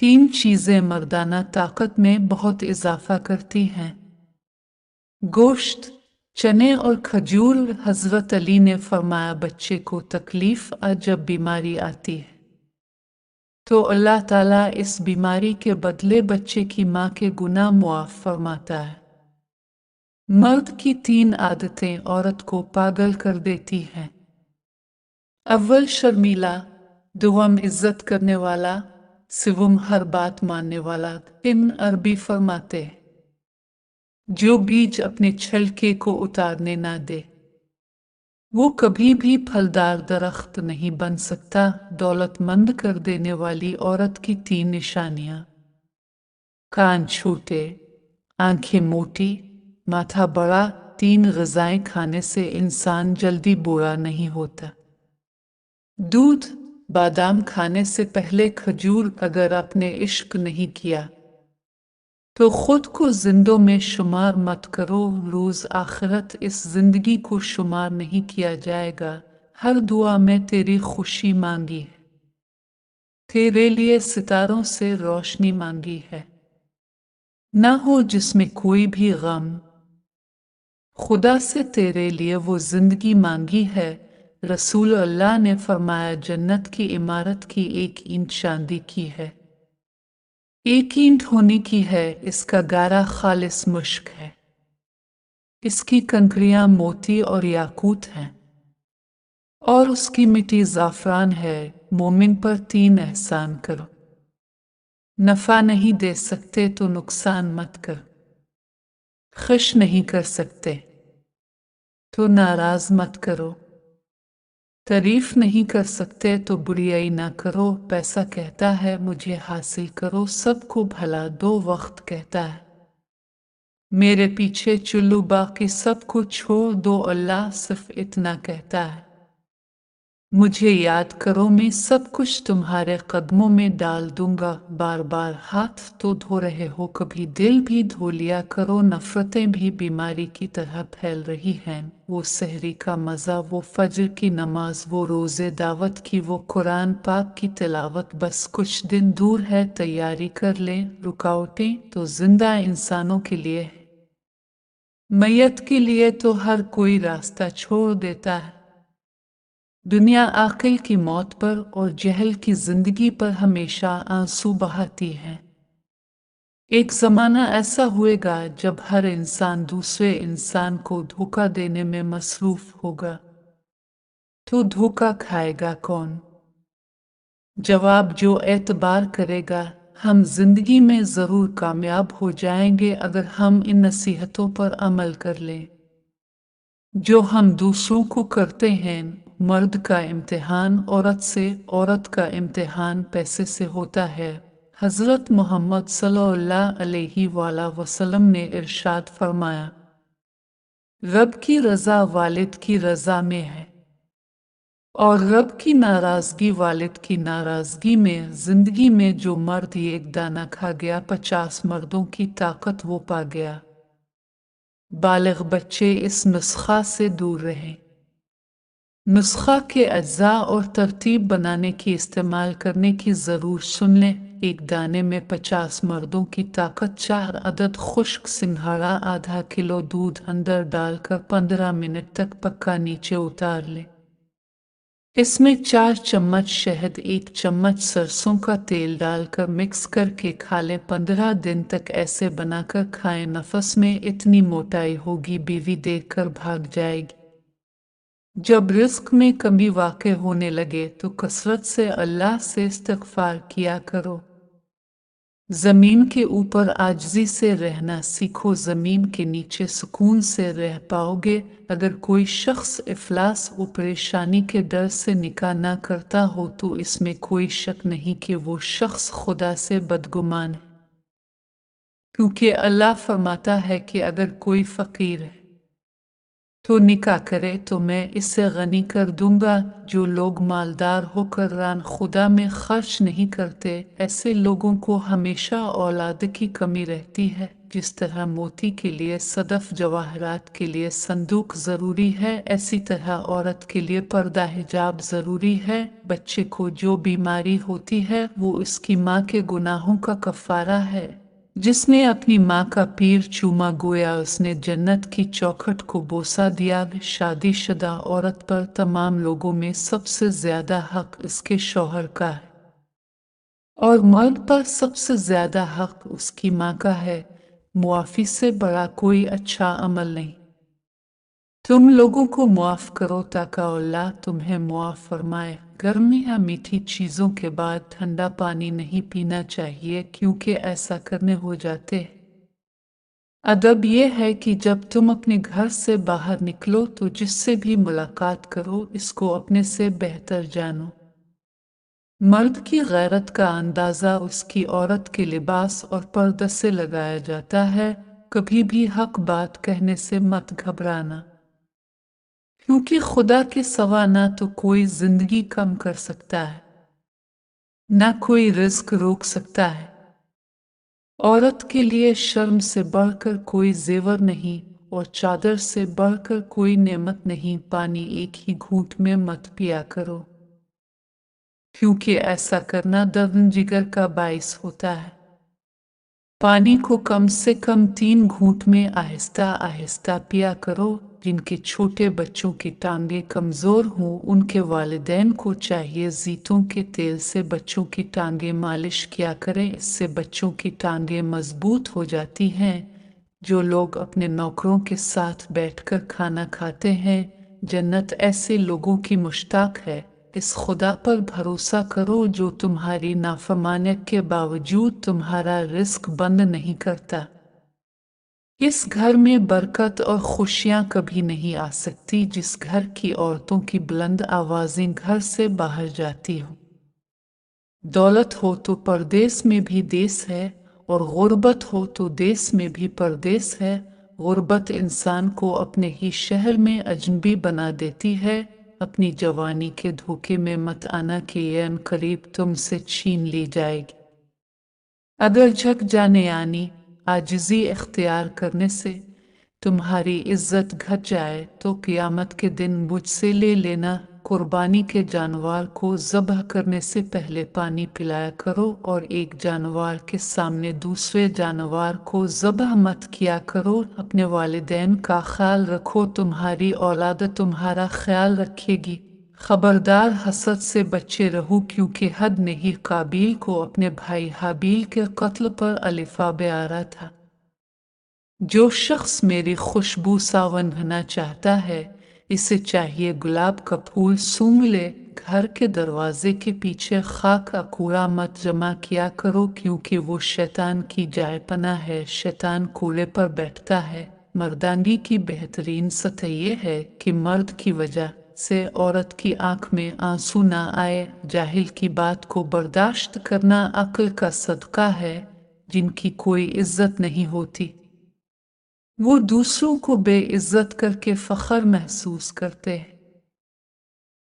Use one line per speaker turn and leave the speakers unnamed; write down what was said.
तीन चीजें मर्दाना ताकत में बहुत इजाफा करती हैं: गोश्त, चने और खजूर। हजरत अली ने फरमाया, बच्चे को तकलीफ जब बीमारी आती है तो अल्लाह ताला इस बीमारी के बदले बच्चे की माँ के गुनाह मुआफ फरमाता है। मर्द की तीन आदतें औरत को पागल कर देती हैं: अव्वल शर्मीला, दुहम इज्जत करने वाला, सिवम हर बात मानने वाला। इन अरबी फरमाते, जो बीज अपने छिलके को उतारने ना दे वो कभी भी फलदार दरख्त नहीं बन सकता। दौलतमंद कर देने वाली औरत की तीन निशानियां: कान छोटे, आंखें मोटी, माथा बड़ा। तीन ग़िज़ाएं खाने से इंसान जल्दी बूढ़ा नहीं होता: दूध, बादाम खाने से पहले खजूर। अगर आपने इश्क नहीं किया तो खुद को जिंदों में शुमार मत करो, रोज आखिरत इस जिंदगी को शुमार नहीं किया जाएगा। हर दुआ में तेरी खुशी मांगी है, तेरे लिए सितारों से रोशनी मांगी है। ना हो जिसमें कोई भी गम, खुदा से तेरे लिए वो जिंदगी मांगी है। रसूल अल्लाह ने फरमाया, जन्नत की इमारत की 1 इंच चांदी की है, 1 ईंट होने की है। इसका गारा खालिस मुश्क है, इसकी कंकरियां मोती और याकूत हैं, और उसकी मिट्टी ज़ाफ़रान है। मोमिन पर 3 एहसान करो: नफ़ा नहीं दे सकते तो नुकसान मत कर, खुश नहीं कर सकते तो नाराज मत करो, तारीफ नहीं कर सकते तो बुराई ना करो। पैसा कहता है मुझे हासिल करो, सबको भला दो। वक्त कहता है मेरे पीछे चलो, बाकी सब कुछ छोड़ दो। अल्लाह सिर्फ इतना कहता है, मुझे याद करो, मैं सब कुछ तुम्हारे कदमों में डाल दूंगा। बार बार हाथ तो धो रहे हो, कभी दिल भी धो लिया करो। नफरतें भी बीमारी की तरह फैल रही हैं। वो सहरी का मज़ा, वो फजर की नमाज, वो रोज़े दावत की, वो कुरान पाक की तिलावत, बस कुछ दिन दूर है, तैयारी कर लें। रुकावटें तो जिंदा इंसानों के लिए है, मैयत के लिए तो हर कोई रास्ता छोड़ देता है। दुनिया आकिल की मौत पर और जहल की जिंदगी पर हमेशा आंसू बहाती है। एक ज़माना ऐसा होएगा जब हर इंसान दूसरे इंसान को धोखा देने में मसरूफ होगा, तो धोखा खाएगा कौन? जवाब, जो एतबार करेगा। हम जिंदगी में ज़रूर कामयाब हो जाएंगे अगर हम इन नसीहतों पर अमल कर लें जो हम दूसरों को करते हैं। मर्द का इम्तिहान औरत से, औरत का इम्तिहान पैसे से होता है। हज़रत मोहम्मद सल्लल्लाहु अलैहि वसल्लम ने इरशाद फरमाया, रब की रज़ा वालिद की रज़ा में है और रब की नाराज़गी वालिद की नाराज़गी में। जिंदगी में जो मर्द एक दाना खा गया, 50 मर्दों की ताकत वो पा गया। बालिग़ बच्चे इस नुस्खा से दूर रहें। नुस्खा के अज्जा और तरतीब बनाने की इस्तेमाल करने की ज़रूर सुन लें। एक दाने में 50 मर्दों की ताकत। 4 अदद खुश्क सिंघाड़ा, आधा किलो दूध अंदर डालकर 15 मिनट तक पक्का नीचे उतार लें। इसमें 4 चम्मच शहद, 1 चम्मच सरसों का तेल डालकर मिक्स करके खा लें। 15 दिन तक ऐसे बनाकर खाएं। नफस में इतनी मोटाई होगी, बीवी देखकर भाग जाएगी। जब रिस्क में कमी वाक़ होने लगे तो कसरत से अल्लाह से इस्तिग़फ़ार किया करो। ज़मीन के ऊपर आजिज़ी से रहना सीखो, ज़मीन के नीचे सुकून से रह पाओगे। अगर कोई शख्स इफ़लास व परेशानी के डर से निकाह ना करता हो तो इसमें कोई शक नहीं कि वो शख्स खुदा से बदगुमान है, क्योंकि अल्लाह फरमाता है कि अगर कोई फ़कीर है तो निकाह करे तो मैं इससे गनी कर दूंगा। जो लोग मालदार होकर रान खुदा में खर्च नहीं करते, ऐसे लोगों को हमेशा औलाद की कमी रहती है। जिस तरह मोती के लिए सदफ, जवाहरात के लिए संदूक जरूरी है, ऐसी तरह औरत के लिए पर्दा हिजाब जरूरी है। बच्चे को जो बीमारी होती है वो उसकी माँ के गुनाहों का कफारा है। जिसने अपनी माँ का पीर चूमा गोया उसने जन्नत की चौखट को बोसा दिया। शादीशुदा औरत पर तमाम लोगों में सबसे ज्यादा हक इसके शौहर का है और मर्द पर सबसे ज्यादा हक उसकी माँ का है। मुआफी से बड़ा कोई अच्छा अमल नहीं। तुम लोगों को मुआफ करो ताकि अल्लाह तुम्हें मुआफ फरमाए। गर्मी या मीठी चीज़ों के बाद ठंडा पानी नहीं पीना चाहिए, क्योंकि ऐसा करने हो जाते हैं। अदब यह है कि जब तुम अपने घर से बाहर निकलो तो जिससे भी मुलाकात करो इसको अपने से बेहतर जानो। मर्द की गैरत का अंदाज़ा उसकी औरत के लिबास और पर्दा से लगाया जाता है। कभी भी हक बात कहने से मत घबराना, क्योंकि खुदा के सिवा ना तो कोई जिंदगी कम कर सकता है, ना कोई रिस्क रोक सकता है। औरत के लिए शर्म से बढ़कर कोई जेवर नहीं और चादर से बढ़कर कोई नेमत नहीं। पानी एक ही घूंट में मत पिया करो, क्योंकि ऐसा करना दर्द जिगर का बाइस होता है। पानी को कम से कम 3 घूंट में आहिस्ता आहिस्ता पिया करो। जिनके छोटे बच्चों की टांगें कमज़ोर हों उनके वालिदैन को चाहिए ज़ैतून के तेल से बच्चों की टांगें मालिश किया करें, इससे बच्चों की टांगें मजबूत हो जाती हैं। जो लोग अपने नौकरों के साथ बैठकर खाना खाते हैं, जन्नत ऐसे लोगों की मुश्ताक है। इस खुदा पर भरोसा करो जो तुम्हारी नाफरमानियत के बावजूद तुम्हारा रिस्क बंद नहीं करता। इस घर में बरकत और खुशियां कभी नहीं आ सकती जिस घर की औरतों की बुलंद आवाजें घर से बाहर जाती हो। दौलत हो तो परदेस में भी देश है और गुर्बत हो तो देश में भी परदेस है। गुर्बत इंसान को अपने ही शहर में अजनबी बना देती है। अपनी जवानी के धोखे में मत आना कि ये अनकरीब तुमसे छीन ली जाएगी। अगर झक जाने यानी आजिज़ी इख्तियार करने से तुम्हारी इज्जत घट जाए तो क़यामत के दिन मुझसे ले लेना। कुर्बानी के जानवर को ज़ब्ह करने से पहले पानी पिलाया करो और एक जानवर के सामने दूसरे जानवर को ज़ब्ह मत किया करो। अपने वालिदैन का ख्याल रखो, तुम्हारी औलाद तुम्हारा ख्याल रखेगी। खबरदार हसद से बचे रहो, क्योंकि हद नहीं काबिल को अपने भाई हाबिल के कत्ल पर अलिफा आ रहा था। जो शख्स मेरी खुशबू सावन रहना चाहता है, इसे चाहिए गुलाब का फूल सूंघ ले। घर के दरवाजे के पीछे खाक का कूड़ा मत जमा किया करो, क्योंकि वो शैतान की जाए पनाह है। शैतान कूड़े पर बैठता है। मर्दानगी की बेहतरीन सतह ये है कि मर्द की वजह से औरत की आंख में आंसू ना आए। जाहिल की बात को बर्दाश्त करना अक्ल का सदका है। जिनकी कोई इज्जत नहीं होती वो दूसरों को बेइज्जत करके फख्र महसूस करते हैं।